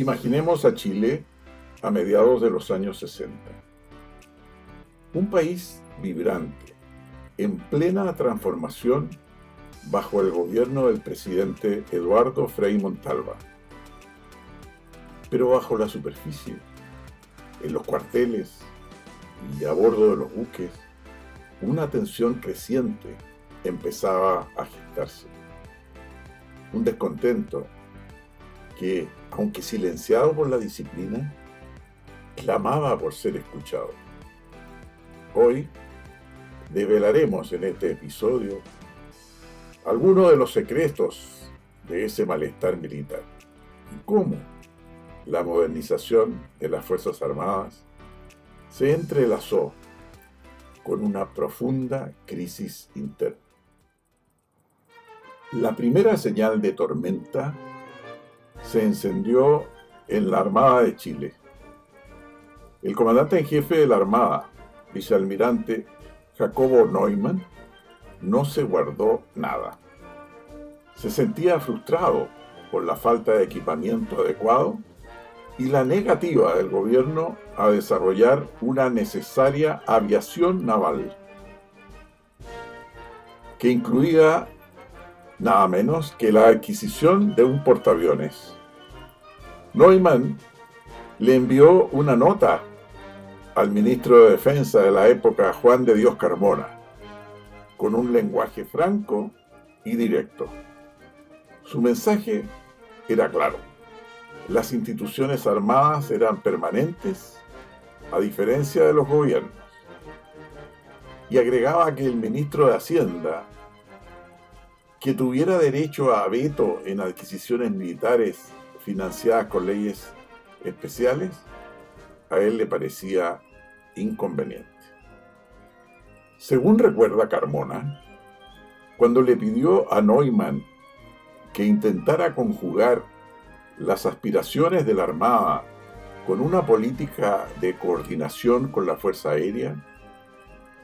Imaginemos a Chile a mediados de los años 60. Un país vibrante, en plena transformación bajo el gobierno del presidente Eduardo Frei Montalva. Pero bajo la superficie, en los cuarteles y a bordo de los buques, una tensión creciente empezaba a gestarse. Un descontento que, aunque silenciado por la disciplina, clamaba por ser escuchado. Hoy develaremos en este episodio algunos de los secretos de ese malestar militar y cómo la modernización de las Fuerzas Armadas se entrelazó con una profunda crisis interna. La primera señal de tormenta se encendió en la Armada de Chile. El comandante en jefe de la Armada, vicealmirante Jacobo Neumann, no se guardó nada. Se sentía frustrado por la falta de equipamiento adecuado y la negativa del gobierno a desarrollar una necesaria aviación naval, que incluía nada menos que la adquisición de un portaaviones. Neumann le envió una nota al ministro de Defensa de la época, Juan de Dios Carmona, con un lenguaje franco y directo. Su mensaje era claro: las instituciones armadas eran permanentes, a diferencia de los gobiernos, y agregaba que el ministro de Hacienda, que tuviera derecho a veto en adquisiciones militares financiadas con leyes especiales, a él le parecía inconveniente. Según recuerda Carmona, cuando le pidió a Neumann que intentara conjugar las aspiraciones de la Armada con una política de coordinación con la Fuerza Aérea,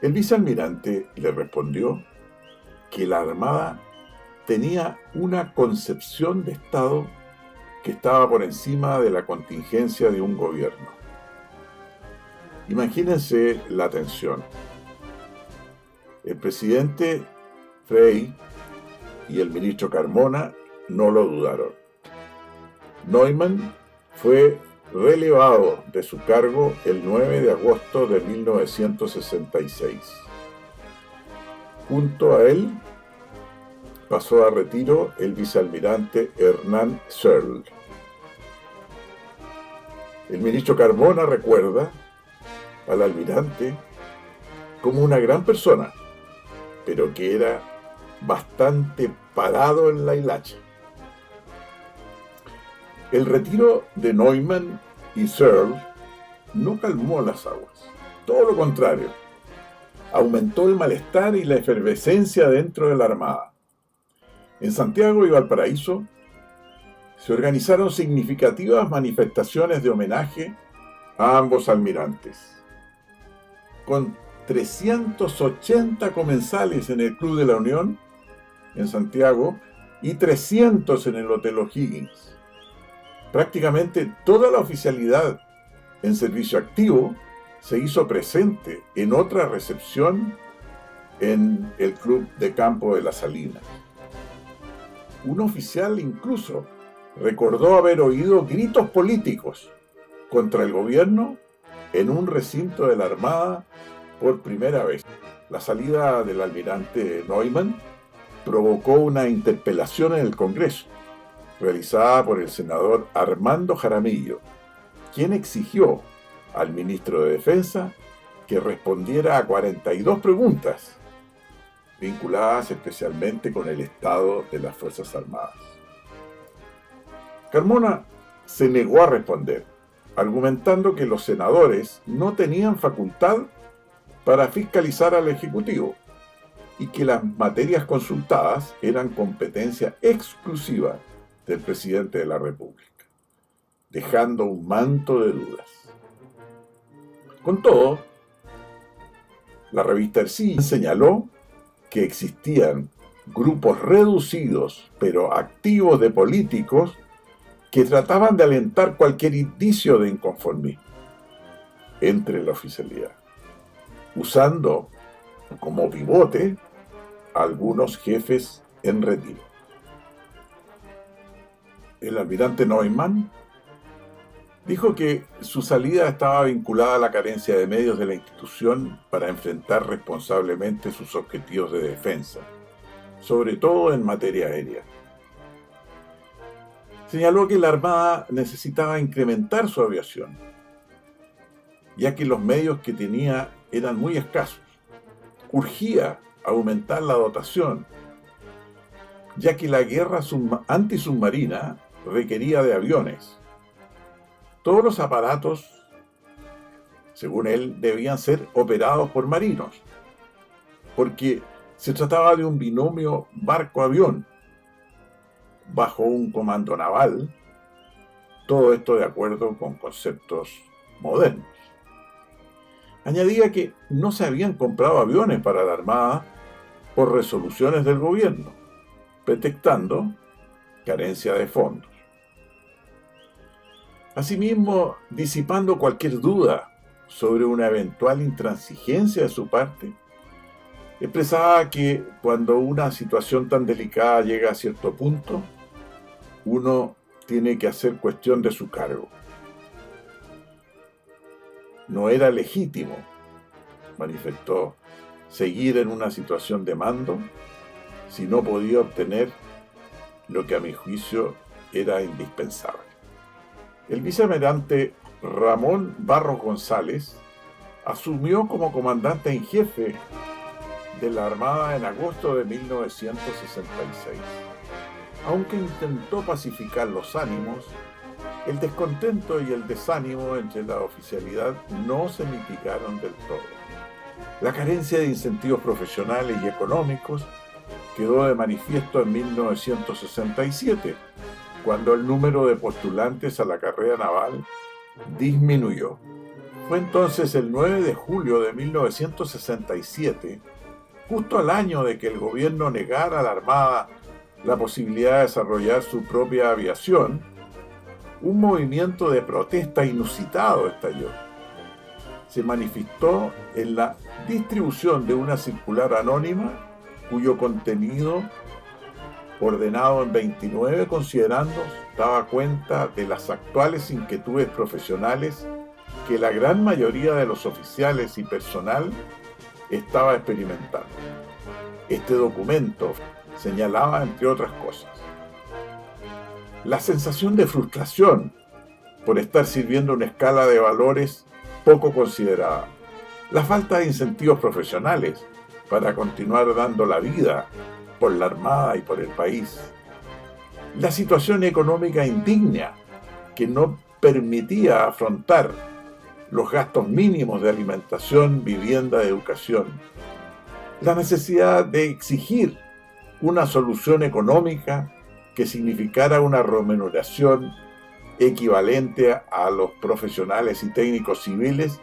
el vicealmirante le respondió que la Armada tenía una concepción de Estado que estaba por encima de la contingencia de un gobierno. Imagínense la tensión. El presidente Frei y el ministro Carmona no lo dudaron. Neumann fue relevado de su cargo el 9 de agosto de 1966. Junto a él pasó a retiro el vicealmirante Hernán Searle. El ministro Carmona recuerda al almirante como una gran persona, pero que era bastante parado en la hilacha. El retiro de Neumann y Searle no calmó las aguas, todo lo contrario, aumentó el malestar y la efervescencia dentro de la Armada. En Santiago y Valparaíso se organizaron significativas manifestaciones de homenaje a ambos almirantes, con 380 comensales en el Club de la Unión, en Santiago, y 300 en el Hotel O'Higgins. Prácticamente toda la oficialidad en servicio activo se hizo presente en otra recepción en el Club de Campo de las Salinas. Un oficial incluso recordó haber oído gritos políticos contra el gobierno en un recinto de la Armada por primera vez. La salida del almirante Neumann provocó una interpelación en el Congreso, realizada por el senador Armando Jaramillo, quien exigió al ministro de Defensa que respondiera a 42 preguntas, vinculadas especialmente con el estado de las Fuerzas Armadas. Carmona se negó a responder, argumentando que los senadores no tenían facultad para fiscalizar al Ejecutivo y que las materias consultadas eran competencia exclusiva del presidente de la República, dejando un manto de dudas. Con todo, la revista Ercilla señaló que existían grupos reducidos pero activos de políticos que trataban de alentar cualquier indicio de inconformismo entre la oficialidad, usando como pivote a algunos jefes en retiro. El almirante Neumann dijo que su salida estaba vinculada a la carencia de medios de la institución para enfrentar responsablemente sus objetivos de defensa, sobre todo en materia aérea. Señaló que la Armada necesitaba incrementar su aviación, ya que los medios que tenía eran muy escasos. Urgía aumentar la dotación, ya que la guerra antisubmarina requería de aviones. Todos los aparatos, según él, debían ser operados por marinos, porque se trataba de un binomio barco-avión, bajo un comando naval, todo esto de acuerdo con conceptos modernos. Añadía que no se habían comprado aviones para la Armada por resoluciones del gobierno, detectando carencia de fondos. Asimismo, disipando cualquier duda sobre una eventual intransigencia de su parte, expresaba que cuando una situación tan delicada llega a cierto punto, uno tiene que hacer cuestión de su cargo. No era legítimo, manifestó, seguir en una situación de mando si no podía obtener lo que a mi juicio era indispensable. El vicealmirante Ramón Barros González asumió como comandante en jefe de la Armada en agosto de 1966. Aunque intentó pacificar los ánimos, el descontento y el desánimo entre la oficialidad no se mitigaron del todo. La carencia de incentivos profesionales y económicos quedó de manifiesto en 1967, cuando el número de postulantes a la carrera naval disminuyó. Fue entonces el 9 de julio de 1967, justo al año de que el gobierno negara a la Armada la posibilidad de desarrollar su propia aviación, un movimiento de protesta inusitado estalló. Se manifestó en la distribución de una circular anónima cuyo contenido, ordenado en 29 considerandos, daba cuenta de las actuales inquietudes profesionales que la gran mayoría de los oficiales y personal estaba experimentando. Este documento señalaba, entre otras cosas, la sensación de frustración por estar sirviendo una escala de valores poco considerada, la falta de incentivos profesionales para continuar dando la vida por la Armada y por el país, la situación económica indigna que no permitía afrontar los gastos mínimos de alimentación, vivienda, educación, la necesidad de exigir una solución económica que significara una remuneración equivalente a los profesionales y técnicos civiles,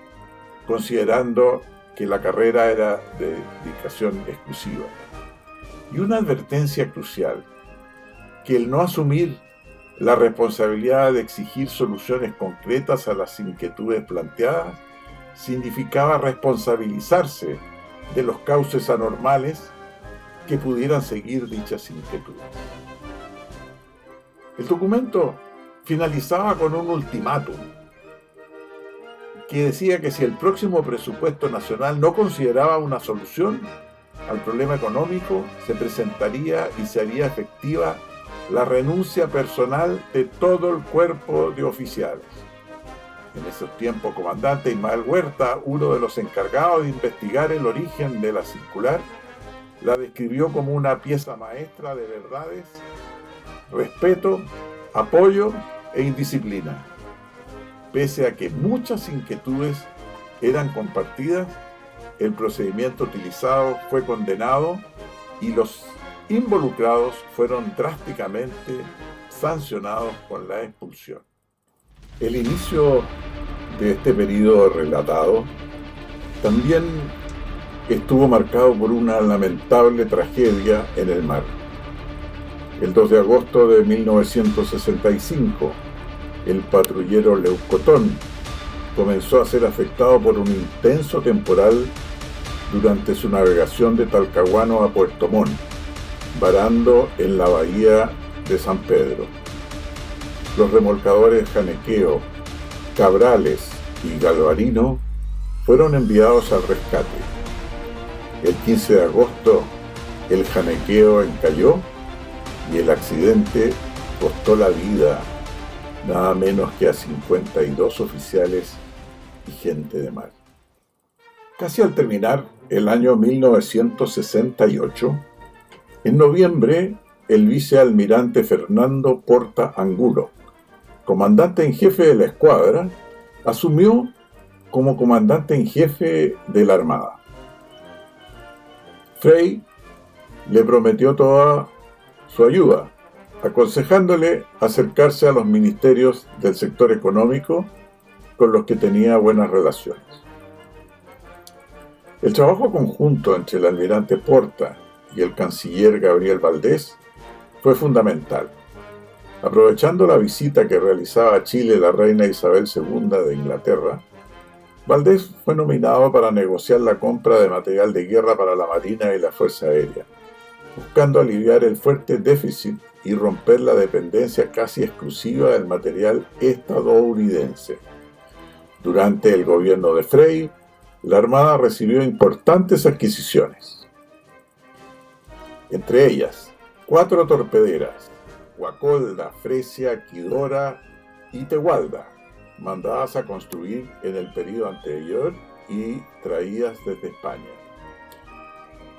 considerando que la carrera era de dedicación exclusiva. Y una advertencia crucial, que el no asumir la responsabilidad de exigir soluciones concretas a las inquietudes planteadas significaba responsabilizarse de los cauces anormales que pudieran seguir dichas inquietudes. El documento finalizaba con un ultimátum que decía que si el próximo presupuesto nacional no consideraba una solución al problema económico, se presentaría y se haría efectiva la renuncia personal de todo el cuerpo de oficiales. En esos tiempos, comandante Ismael Huerta, uno de los encargados de investigar el origen de la circular, la describió como una pieza maestra de verdades, respeto, apoyo e indisciplina. Pese a que muchas inquietudes eran compartidas, el procedimiento utilizado fue condenado y los involucrados fueron drásticamente sancionados con la expulsión. El inicio de este periodo relatado también estuvo marcado por una lamentable tragedia en el mar. El 2 de agosto de 1965, el patrullero Leucotón comenzó a ser afectado por un intenso temporal durante su navegación de Talcahuano a Puerto Montt, varando en la bahía de San Pedro. Los remolcadores Janequeo, Cabrales y Galvarino fueron enviados al rescate. El 15 de agosto, el Janequeo encalló y el accidente costó la vida nada menos que a 52 oficiales y gente de mar. Casi al terminar el año 1968, en noviembre, el vicealmirante Fernando Porta Angulo, comandante en jefe de la escuadra, asumió como comandante en jefe de la Armada. Frei le prometió toda su ayuda, aconsejándole acercarse a los ministerios del sector económico con los que tenía buenas relaciones. El trabajo conjunto entre el almirante Porta y el canciller Gabriel Valdés fue fundamental. Aprovechando la visita que realizaba a Chile la reina Isabel II de Inglaterra, Valdés fue nominado para negociar la compra de material de guerra para la Marina y la Fuerza Aérea, buscando aliviar el fuerte déficit y romper la dependencia casi exclusiva del material estadounidense. Durante el gobierno de Frei, la Armada recibió importantes adquisiciones. Entre ellas, 4 torpederas, Guacolda, Fresia, Quidora y Tegualda, mandadas a construir en el periodo anterior y traídas desde España.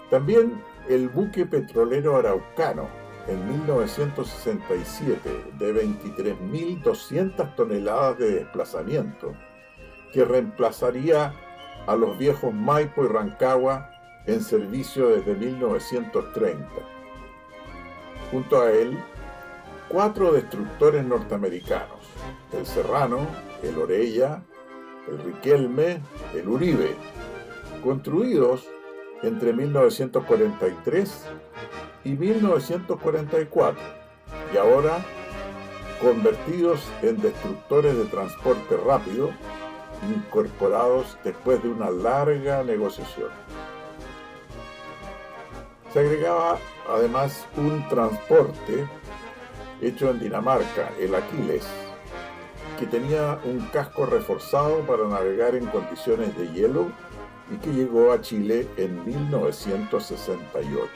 También el buque petrolero Araucano, en 1967, de 23.200 toneladas de desplazamiento, que reemplazaría a los viejos Maipo y Rancagua en servicio desde 1930. Junto a él, 4 destructores norteamericanos, el Serrano, el Orella, el Riquelme, el Uribe, construidos entre 1943 y 1944, y ahora convertidos en destructores de transporte rápido, incorporados después de una larga negociación. Se agregaba además un transporte hecho en Dinamarca, el Aquiles, que tenía un casco reforzado para navegar en condiciones de hielo y que llegó a Chile en 1968.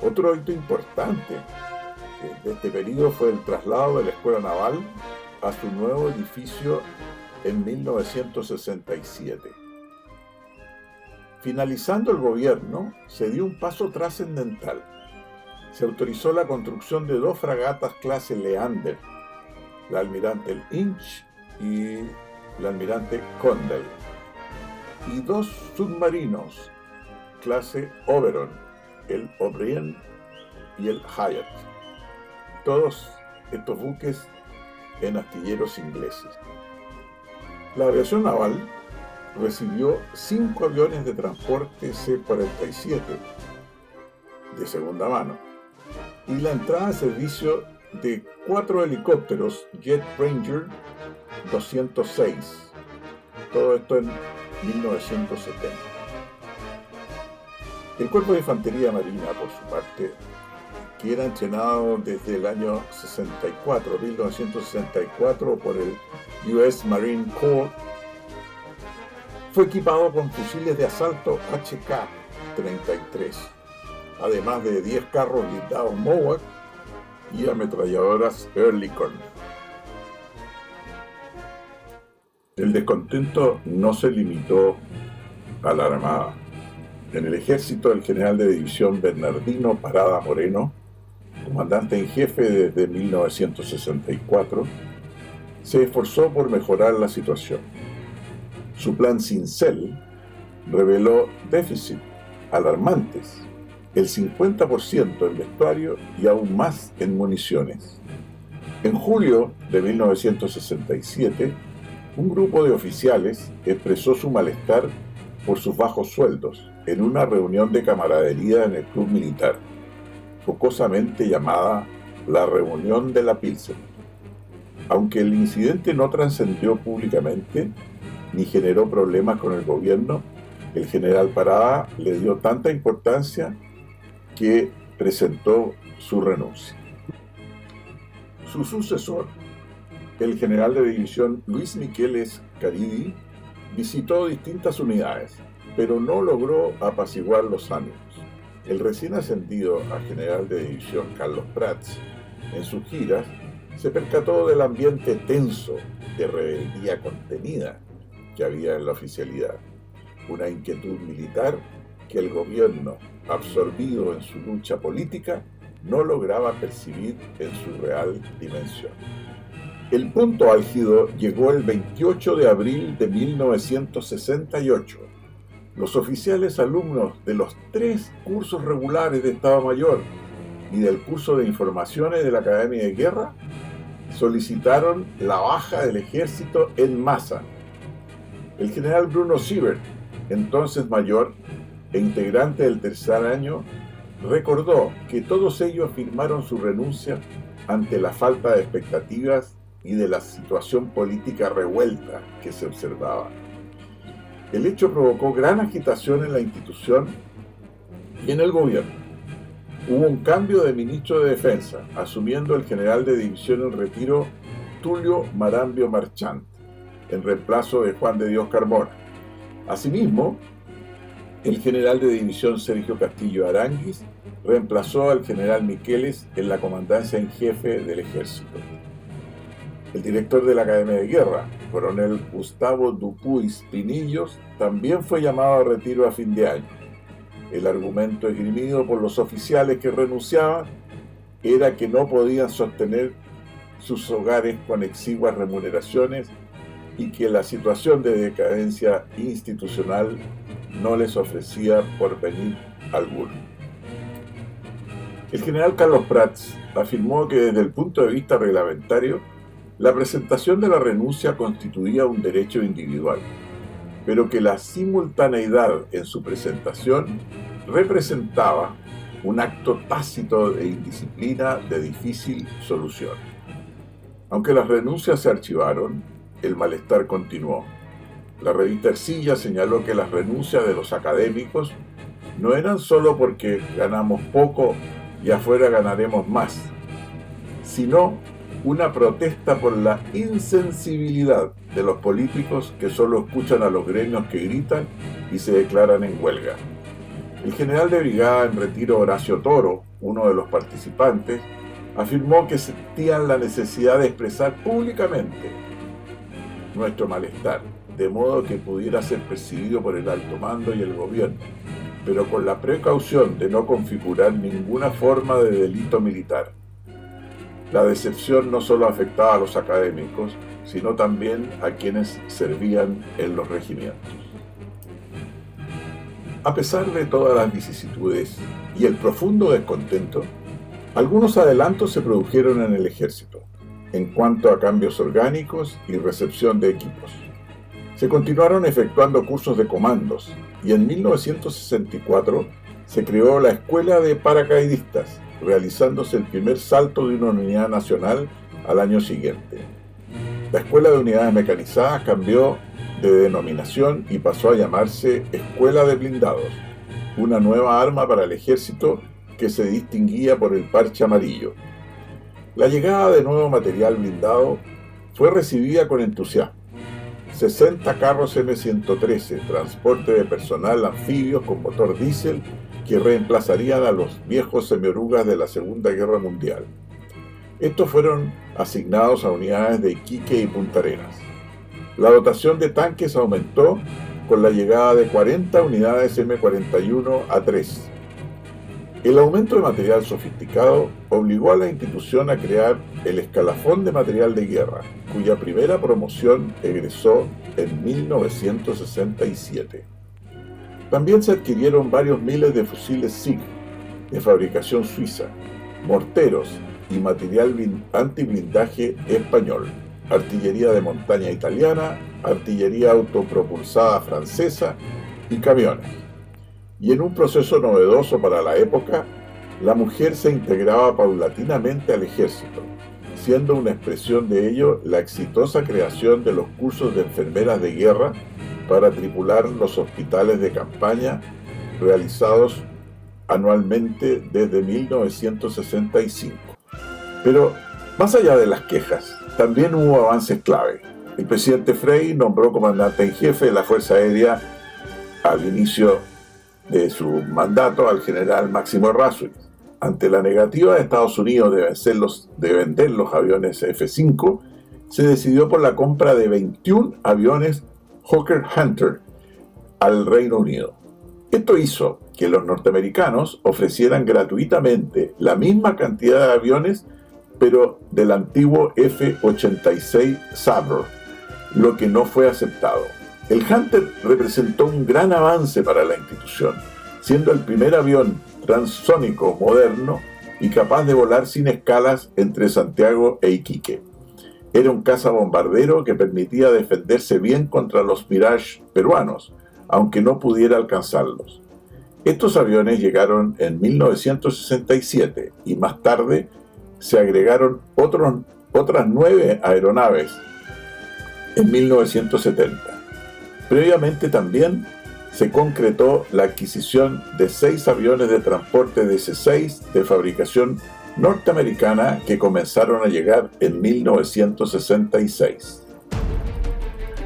Otro hito importante de este periodo fue el traslado de la Escuela Naval a su nuevo edificio en 1967. Finalizando el gobierno, se dio un paso trascendental. Se autorizó la construcción de 2 fragatas clase Leander, la almirante el Inch y la almirante Condell, y 2 submarinos clase Oberon, el O'Brien y el Hyatt. Todos estos buques en astilleros ingleses. La aviación naval recibió 5 aviones de transporte C-47 de segunda mano y la entrada a servicio de 4 helicópteros Jet Ranger 206. Todo esto en 1970. El Cuerpo de Infantería Marina, por su parte, que era entrenado desde el año 1964 por el US Marine Corps, fue equipado con fusiles de asalto HK-33, además de 10 carros blindados Mowat y ametralladoras Ehrlichern. El descontento no se limitó a la Armada. En el ejército, el general de división Bernardino Parada Moreno, comandante en jefe desde 1964, se esforzó por mejorar la situación. Su plan Cincel reveló déficit alarmantes, el 50% en vestuario y aún más en municiones. En julio de 1967, un grupo de oficiales expresó su malestar por sus bajos sueldos en una reunión de camaradería en el club militar. jocosamente llamada la reunión de la Pilsen. Aunque el incidente no trascendió públicamente ni generó problemas con el gobierno, el general Parada le dio tanta importancia que presentó su renuncia. Su sucesor, el general de división Luis Miqueles Caridi, visitó distintas unidades, pero no logró apaciguar los ánimos. El recién ascendido a general de división Carlos Prats, en sus giras, se percató del ambiente tenso de rebeldía contenida que había en la oficialidad, una inquietud militar que el gobierno, absorbido en su lucha política, no lograba percibir en su real dimensión. El punto álgido llegó el 28 de abril de 1968. Los oficiales alumnos de los 3 cursos regulares de Estado Mayor y del curso de informaciones de la Academia de Guerra solicitaron la baja del ejército en masa. El general Bruno Siebert, entonces mayor e integrante del tercer año, recordó que todos ellos firmaron su renuncia ante la falta de expectativas y de la situación política revuelta que se observaba. El hecho provocó gran agitación en la institución y en el gobierno. Hubo un cambio de ministro de Defensa, asumiendo el general de división en retiro Tulio Marambio Marchant, en reemplazo de Juan de Dios Carmona. Asimismo, el general de división Sergio Castillo Aránguiz reemplazó al general Miqueles en la comandancia en jefe del ejército. El director de la Academia de Guerra, coronel Gustavo Dupuis Pinillos, también fue llamado a retiro a fin de año. El argumento esgrimido por los oficiales que renunciaban era que no podían sostener sus hogares con exiguas remuneraciones y que la situación de decadencia institucional no les ofrecía porvenir alguno. El general Carlos Prats afirmó que desde el punto de vista reglamentario, la presentación de la renuncia constituía un derecho individual, pero que la simultaneidad en su presentación representaba un acto tácito de indisciplina de difícil solución. Aunque las renuncias se archivaron, el malestar continuó. La revista Ercilla señaló que las renuncias de los académicos no eran solo porque ganamos poco y afuera ganaremos más, sino una protesta por la insensibilidad de los políticos que solo escuchan a los gremios que gritan y se declaran en huelga. El general de brigada en retiro Horacio Toro, uno de los participantes, afirmó que sentían la necesidad de expresar públicamente nuestro malestar, de modo que pudiera ser percibido por el alto mando y el gobierno, pero con la precaución de no configurar ninguna forma de delito militar. La decepción no solo afectaba a los académicos, sino también a quienes servían en los regimientos. A pesar de todas las vicisitudes y el profundo descontento, algunos adelantos se produjeron en el ejército, en cuanto a cambios orgánicos y recepción de equipos. Se continuaron efectuando cursos de comandos y en 1964 se creó la Escuela de Paracaidistas, realizándose el primer salto de una unidad nacional al año siguiente. La Escuela de Unidades Mecanizadas cambió de denominación y pasó a llamarse Escuela de Blindados, una nueva arma para el ejército que se distinguía por el parche amarillo. La llegada de nuevo material blindado fue recibida con entusiasmo. 60 carros M113, transporte de personal anfibios con motor diésel, que reemplazarían a los viejos semiorugas de la Segunda Guerra Mundial. Estos fueron asignados a unidades de Iquique y Punta Arenas. La dotación de tanques aumentó con la llegada de 40 unidades M41A3. El aumento de material sofisticado obligó a la institución a crear el Escalafón de Material de Guerra, cuya primera promoción egresó en 1967. También se adquirieron varios miles de fusiles SIG de fabricación suiza, morteros y material antiblindaje español, artillería de montaña italiana, artillería autopropulsada francesa y camiones. Y en un proceso novedoso para la época, La mujer se integraba paulatinamente al ejército, siendo una expresión de ello la exitosa creación de los cursos de enfermeras de guerra para tripular los hospitales de campaña realizados anualmente desde 1965. Pero, más allá de las quejas, también hubo avances clave. El presidente Frei nombró comandante en jefe de la Fuerza Aérea al inicio de su mandato al general Máximo Errázuriz. Ante la negativa de Estados Unidos de vender los aviones F-5, se decidió por la compra de 21 aviones Hawker Hunter al Reino Unido. Esto hizo que los norteamericanos ofrecieran gratuitamente la misma cantidad de aviones, pero del antiguo F-86 Sabre, lo que no fue aceptado. El Hunter representó un gran avance para la institución, siendo el primer avión transónico moderno y capaz de volar sin escalas entre Santiago e Iquique. Era un cazabombardero que permitía defenderse bien contra los Mirage peruanos, aunque no pudiera alcanzarlos. Estos aviones llegaron en 1967 y más tarde se agregaron otras 9 aeronaves en 1970. Previamente también se concretó la adquisición de 6 aviones de transporte DC-6 de fabricación norteamericana que comenzaron a llegar en 1966.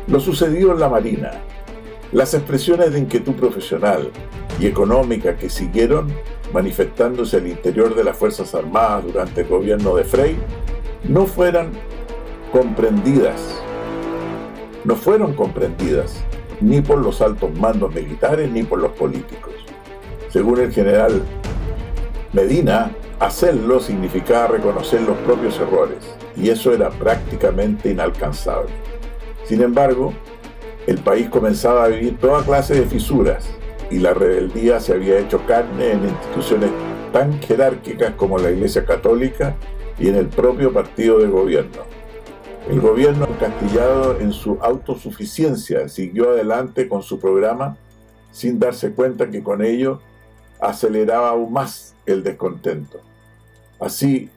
Lo sucedido en la Marina, las expresiones de inquietud profesional y económica que siguieron manifestándose al interior de las Fuerzas Armadas durante el gobierno de Frei no fueron comprendidas ni por los altos mandos militares ni por los políticos. Según el general Medina, hacerlo significaba reconocer los propios errores, y eso era prácticamente inalcanzable. Sin embargo, el país comenzaba a vivir toda clase de fisuras, y la rebeldía se había hecho carne en instituciones tan jerárquicas como la Iglesia Católica y en el propio partido de gobierno. El gobierno, encastillado en su autosuficiencia, siguió adelante con su programa sin darse cuenta que con ello aceleraba aún más el descontento. Así,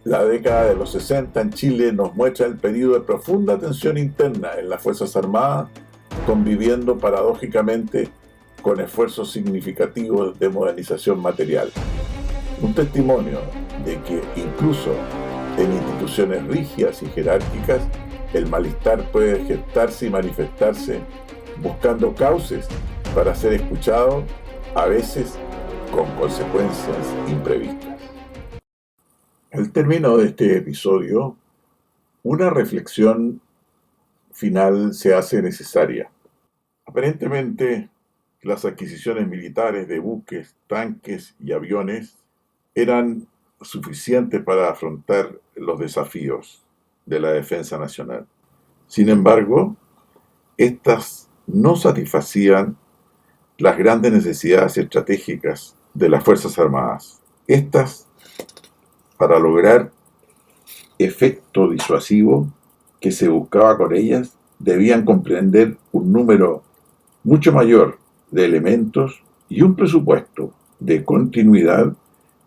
la década de los 60 en Chile nos muestra el periodo de profunda tensión interna en las Fuerzas Armadas, conviviendo paradójicamente con esfuerzos significativos de modernización material. Un testimonio de que incluso en instituciones rígidas y jerárquicas, el malestar puede gestarse y manifestarse buscando cauces para ser escuchado, a veces con consecuencias imprevistas. Al término de este episodio, una reflexión final se hace necesaria. Aparentemente, las adquisiciones militares de buques, tanques y aviones eran suficientes para afrontar los desafíos de la defensa nacional. Sin embargo, estas no satisfacían las grandes necesidades estratégicas de las Fuerzas Armadas. Estas, para lograr efecto disuasivo que se buscaba con ellas, debían comprender un número mucho mayor de elementos y un presupuesto de continuidad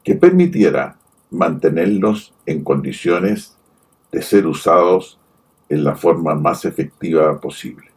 que permitiera mantenerlos en condiciones de ser usados en la forma más efectiva posible.